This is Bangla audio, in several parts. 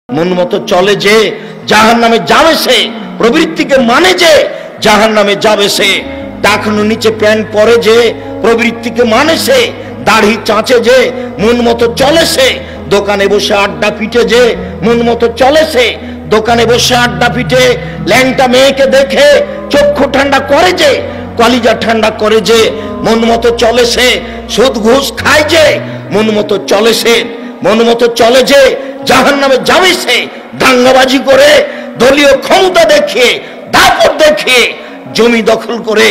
মন মতো চলে যে জাহান্নামে যাবে সে, প্রবৃত্তিকে মানে যে জাহান্নামে যাবে সে, টাকনো নিচে প্যান্ট পরে যে প্রবৃত্তিকে মানে সে, দাড়ি চাঁচে যে মন মতো চলে সে, দোকানে বসে আড্ডা পিটে যে মন মতো চলে সে, দোকানে বসে আড্ডা পিটে ল্যাংটা মেয়েকে দেখে চক্ষু ঠান্ডা করে যে, কলিজা ঠান্ডা করে যে মন মতো চলে সে, সুদ ঘুষ খায় যে মন মতো চলে সে, মন মতো চলে যে জাহান্নামে যাবে সে, দাঙ্গাবাজি করে দলীয় ক্ষমতা দেখিয়ে দাপট দেখিয়ে জমি দখল করে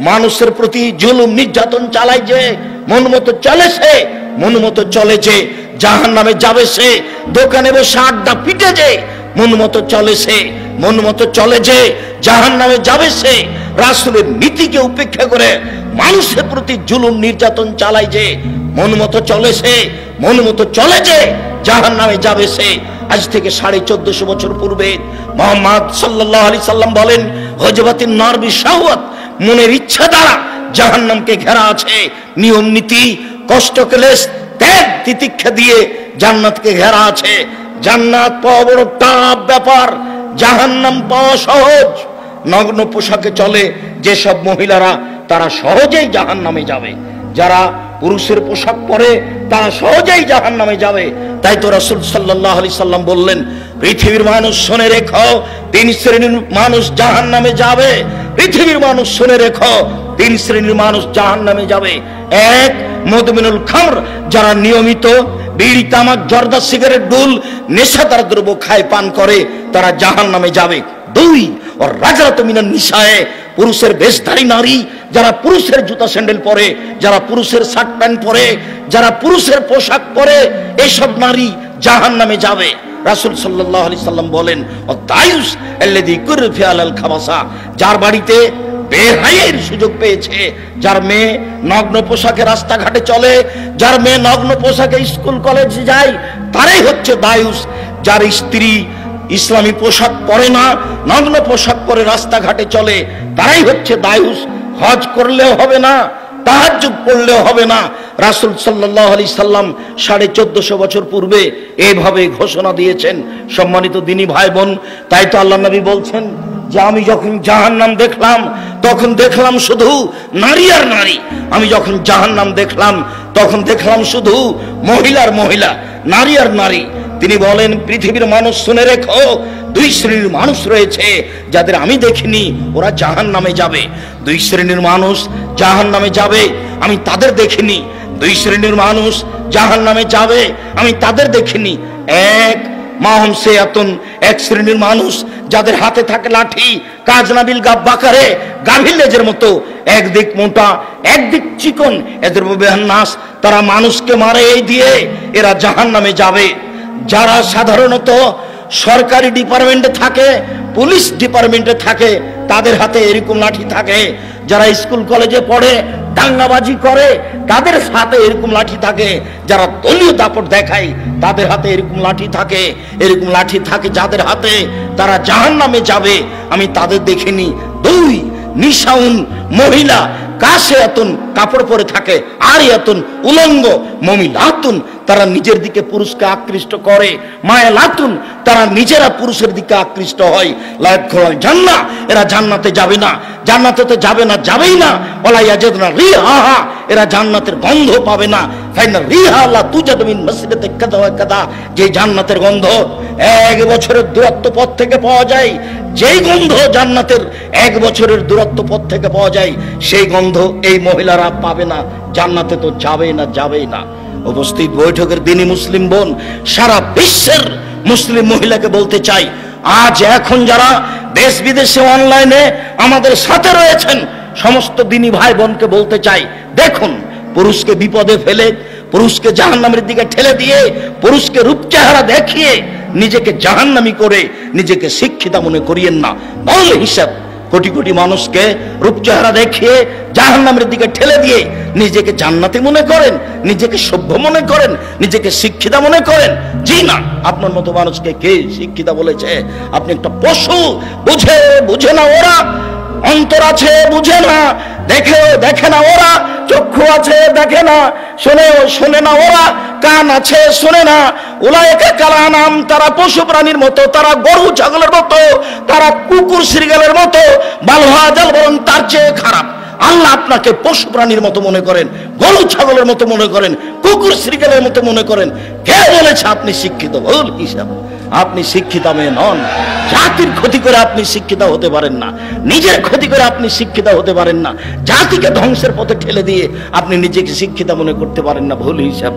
মানুষের প্রতি জুলুম নির্যাতন চালায় যে মন মতো চলে সে, মন মতো চলে যে জাহান্নামে যাবে সে, দোকানে বসে আড্ডা পিটে যে মন মতো চলে সে, মন মতো চলে যে জাহান্নামে যাবে সে, রাসূলের নীতিকে উপেক্ষা করে মানুষের প্রতি জুলুম নির্যাতন চালায় যে মন মতো চলে সে, মন মতো চলে যে জাহান্নামে যাবে সে। আজ থেকে 1450 বছর পূর্বে মুহাম্মদ সাল্লাল্লাহু আলাইহি সাল্লাম বলেন, হজবাতিন নার বিশাওয়াত, মনের ইচ্ছা দ্বারা জাহান্নামকে ঘেরা আছে, নিয়ম নীতি কষ্ট ক্লেশ ত্যাগ তিতিক্ষা দিয়ে জান্নাতকে ঘেরা আছে। জান্নাত পাওয়া বড় টাফ ব্যাপার, জাহান্নাম পাওয়া সহজ। নগ্ন পোশাকে চলে যেসব মহিলারা তারা সহজেই জাহান্নামে যাবে, যারা পুরুষের পোশাক পরে তারা সহজেই জাহান্নামে যাবে। তাই তো রাসূল সাল্লাল্লাহু আলাইহি সাল্লাম বললেন, পৃথিবীর মানুষ শুনে রেখো, 3 শ্রেণীর মানুষ জাহান্নামে যাবে। পৃথিবীর মানুষ শুনে রেখো, 3 শ্রেণীর মানুষ জাহান্নামে যাবে। 1, মুদমিনুল খামর, যারা নিয়মিত বিড়ি তামাক জর্দা সিগারেট ডুল নেশাদার দ্রব্য খায় পান করে তারা জাহান্নামে যাবে। 2, ওর রাজরাত মিনান নিসায়ে, পুরুষের বেশধারী নারী, যারা পুরুষের জুতা স্যান্ডেল পরে, যারা পুরুষের শার্ট প্যান্ট পরে, যারা পুরুষের পোশাক পরে, এইসব নারী জাহান্নামে যাবে। রাসূল সাল্লাল্লাহু আলাইহি সাল্লাম বলেন, ও দায়ুস আল্লাযী কুরফি আলাল খাবাসা, যার বাড়িতে বেহায়ের সুযোগ পেয়েছে, যার মেয়ে নগ্ন পোশাকে রাস্তাঘাটে চলে, যার মেয়ে নগ্ন পোশাকে স্কুল কলেজে যায়, তারাই হচ্ছে দায়ুস। যার স্ত্রী ইসলামী পোশাক পরে না, নগ্ন পোশাক পরে রাস্তাঘাটে চলে, তারাই হচ্ছে দায়ুস। হজ করলেও হবে না, তাহাজ্জুদ পড়লেও হবে না। রাসূল সাল্লাল্লাহু আলাইহি সাল্লাম 1450 বছর পূর্বে এইভাবে ঘোষণা দিয়েছেন। সম্মানিত দিনী ভাই বোন, তাই তো আল্লাহ নবী বলছেন যে আমি যখন জাহান্নাম দেখলাম তখন দেখলাম শুধু নারী আর নারী। আমি যখন জাহান্নাম দেখলাম তখন দেখলাম শুধু মহিলার মহিলা, নারী আর নারী। তিনি বলেন, পৃথিবীর মানুষ শুনে রেখো, 2 শ্রেণীর মানুষ রয়েছে যাদের আমি দেখিনি, ওরা জাহান্নামে যাবে। 2 শ্রেণীর মানুষ জাহান্নামে যাবে, আমি তাদের দেখিনি। 2 শ্রেণীর মানুষ জাহান্নামে যাবে, আমি তাদের দেখিনি। 1, মাহুম সেয়াতুন, 1 শ্রেণীর মানুষ যাদের হাতে থাকে লাঠি, কাজ নাবিল গাব্বাকারে, গাভীর লেজের মতো, একদিক মোটা একদিক চিকন, এদের নাস, তারা মানুষকে মারে এই দিয়ে, এরা জাহান্নামে যাবে। যারা সাধারণত সরকারি ডিপার্টমেন্টে থাকে, পুলিশ ডিপার্টমেন্টে থাকে, তাদের হাতে এরকম লাঠি থাকে। যারা স্কুল কলেজে পড়ে দাঙ্গাবাজি করে, তাদের হাতে এরকম লাঠি থাকে। যারা দলীয় দাপট দেখায়, তাদের হাতে এরকম লাঠি থাকে। এরকম লাঠি থাকে যাদের হাতে, তারা জাহান্নামে যাবে, আমি তাদের দেখিনি। 2, নিশাউন, মহিলা, কাশিয়াতুন, কাপড় পরে থাকে, আরিয়াতুন, উলঙ্গ, মমিলাতুন, তারা নিজের দিকে পুরুষকে আকৃষ্ট করে, মায়ালাতুন, তারা নিজেরা পুরুষের দিকে আকৃষ্ট হয়। লা ইয়াদখুলুল জান্নাহ, এরা জান্নাতে যাবে না, জান্নাতে তো যাবে না, যাবেই না। ওয়ালা ইয়াজিদুনা রিহাহা, এরা জান্নাতের গন্ধ পাবে না। ফাইনা রিহা লা তুজাদু মিন মাসরিতে কাদা ওয়া কাদা, যে জান্নাতের গন্ধ 1 বছরের দূরত্ব পথ থেকে পাওয়া যায়, যেই গন্ধ জান্নাতের 1 বছরের দূরত্ব পথ থেকে পাওয়া যায়, সেই গন্ধ এই মহিলারা পাবে না, জান্নাতে তো যাবেই না, যাবেই না। উপস্থিত বৈঠকের দিনই মুসলিম বোন, সারা বিশ্বের মুসলিম মহিলাকে বলতে চাই, আজ এখন যারা দেশ বিদেশে অনলাইনে আমাদের সাথে রয়েছেন, সমস্ত দিনী ভাই বোনকে বলতে চাই, দেখুন, পুরুষকে বিপদে ফেলে, পুরুষকে জাহান্নামের দিকে ঠেলে দিয়ে, পুরুষকে রূপ চেহারা দেখিয়ে নিজেকে জাহান্নামী করে নিজেকে শিক্ষিতা মনে করিয়েন না। বল হিসাব, কোটি কোটি মানুষকে রূপ চেহারা দেখিয়ে জাহান্নামের দিকে ঠেলে দিয়ে নিজেকে জান্নাতি মনে করেন, নিজেকে সভ্য মনে করেন, নিজেকে শিক্ষিতা মনে করেন। জি না, আপনার মতো মানুষকে কে শিক্ষিতা বলেছে? আপনি একটা পশু। বুঝে না ওরা, অন্তর আছে বুঝে না, দেখে না ওরা, চক্ষু আছে দেখে না, শোনে না ওরা, কান আছে শোনে না, উলাইকা কাল আনাম, তারা পশু প্রাণীর মতো, তারা গরু ছাগলের মতো, তারা কুকুর শৃগালের মতো, বাল হাযাল, বরং তার চেয়ে খারাপ। আল্লাহ আপনাকে পশু প্রাণীর মতো মনে করেন, গরু ছাগলের মতো মনে করেন, কুকুর শৃগালের মতো মনে করেন। কে বলেছে আপনি শিক্ষিত? ভুল হিসাব। আপনি শিক্ষিত মেয়ে নন। জাতির ক্ষতি করে আপনি শিক্ষিত হতে পারেন না, নিজের ক্ষতি করে আপনি শিক্ষিত হতে পারেন না, জাতিকে ধ্বংসের পথে ঠেলে দিয়ে আপনি নিজেকে শিক্ষিত মনে করতে পারেন না। ভুল হিসাব।